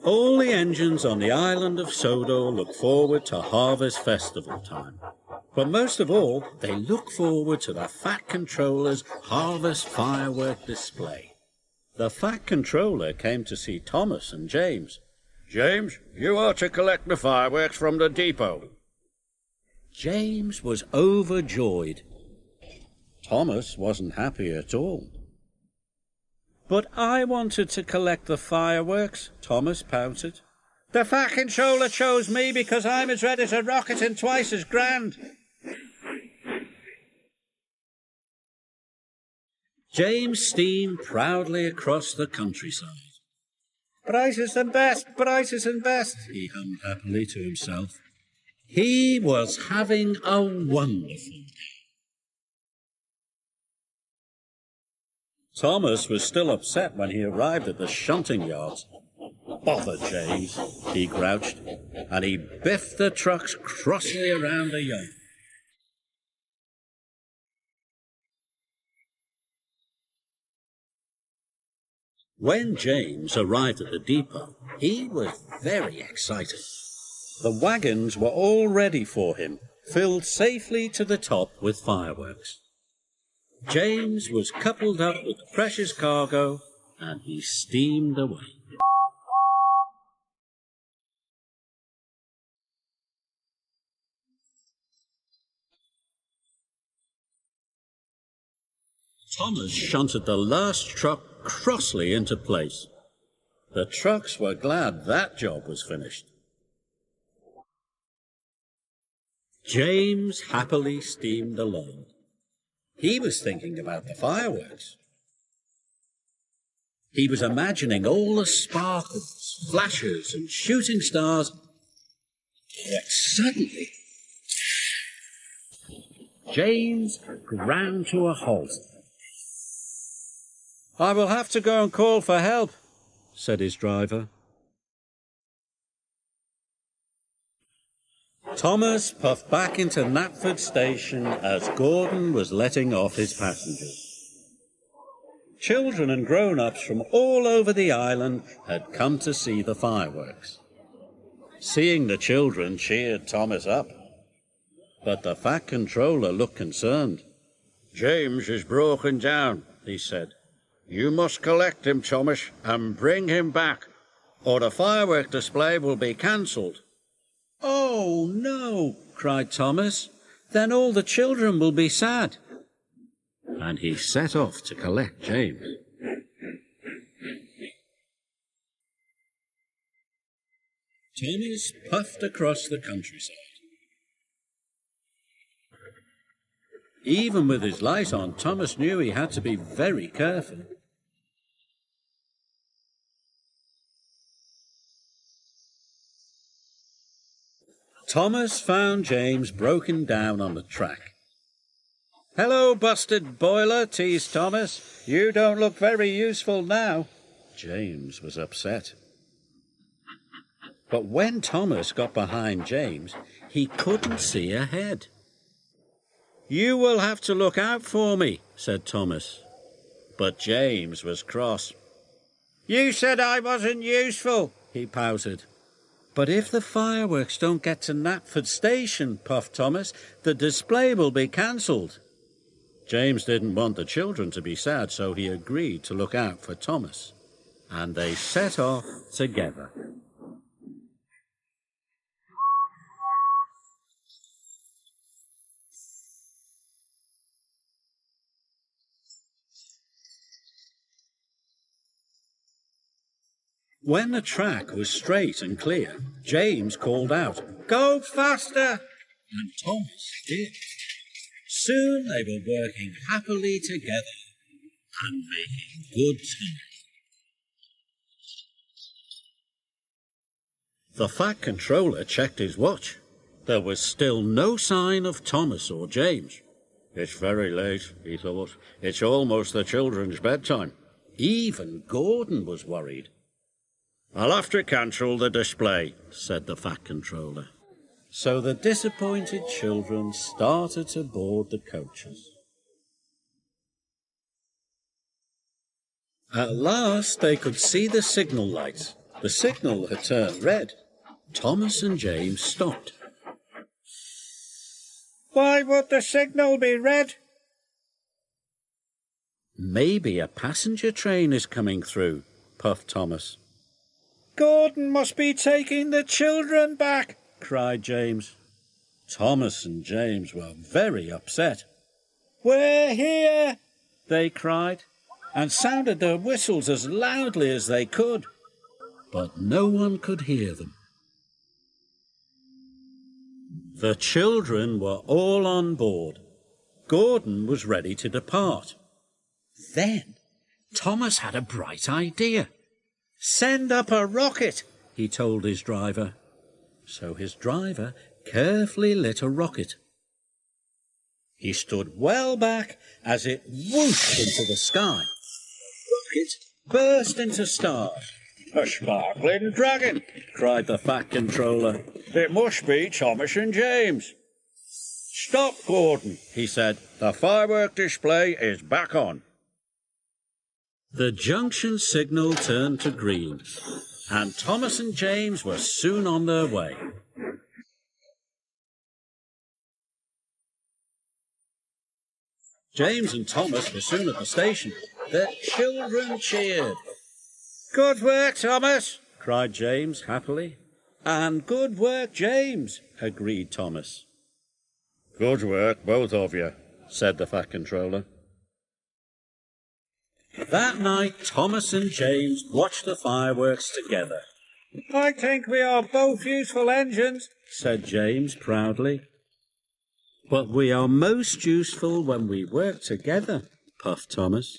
All the engines on the island of Sodor look forward to Harvest Festival time. But most of all, they look forward to the Fat Controller's Harvest Firework display. The Fat Controller came to see Thomas and James. James, you are to collect the fireworks from the depot. James was overjoyed. Thomas wasn't happy at all. But I wanted to collect the fireworks, Thomas pouted. The Fat Controller chose me because I'm as red as a rocket and twice as grand. James steamed proudly across the countryside. Brightest and best, brightest and best, he hummed happily to himself. He was having a wonderful day. Thomas was still upset when he arrived at the shunting yards. Bother, James, he grouched, and he biffed the trucks crossly around the yard. When James arrived at the depot, he was very excited. The wagons were all ready for him, filled safely to the top with fireworks. James was coupled up with the precious cargo, and he steamed away. Thomas shunted the last truck crossly into place. The trucks were glad that job was finished. James happily steamed along. He was thinking about the fireworks. He was imagining all the sparkles, flashes, and shooting stars. But suddenly, James ground to a halt. I will have to go and call for help, said his driver. Thomas puffed back into Knapford Station as Gordon was letting off his passengers. Children and grown-ups from all over the island had come to see the fireworks. Seeing the children cheered Thomas up. But the Fat Controller looked concerned. James is broken down, he said. You must collect him, Thomas, and bring him back, or the firework display will be cancelled. Oh, no, cried Thomas. Then all the children will be sad. And he set off to collect James. Thomas puffed across the countryside. Even with his light on, Thomas knew he had to be very careful. Thomas found James broken down on the track. Hello, busted boiler, teased Thomas. You don't look very useful now. James was upset. But when Thomas got behind James, he couldn't see ahead. You will have to look out for me, said Thomas. But James was cross. You said I wasn't useful, he pouted. But if the fireworks don't get to Knapford Station, puffed Thomas, the display will be cancelled. James didn't want the children to be sad, so he agreed to look out for Thomas. And they set off together. When the track was straight and clear, James called out, Go faster! And Thomas did. Soon they were working happily together and making good time. The Fat Controller checked his watch. There was still no sign of Thomas or James. It's very late, he thought. It's almost the children's bedtime. Even Gordon was worried. I'll have to cancel the display, said the Fat Controller. So the disappointed children started to board the coaches. At last they could see the signal lights, The signal had turned red. Thomas and James stopped. Why would the signal be red? Maybe a passenger train is coming through, puffed Thomas. Gordon must be taking the children back, cried James. Thomas and James were very upset. We're here, they cried, and sounded their whistles as loudly as they could. But no one could hear them. The children were all on board. Gordon was ready to depart. Then Thomas had a bright idea. "Send up a rocket," he told his driver. So his driver carefully lit a rocket. He stood well back as it whooshed into the sky. The rocket burst into stars. "A sparkling dragon," cried the Fat Controller. "It must be Thomas and James." "Stop, Gordon," he said. "The firework display is back on." The junction signal turned to green, and Thomas and James were soon on their way. James and Thomas were soon at the station. The children cheered. "Good work, Thomas," cried James happily. And good work, James, agreed Thomas. "Good work, both of you," said the Fat Controller. That night, Thomas and James watched the fireworks together. "I think we are both useful engines," said James proudly. "But we are most useful when we work together," puffed Thomas.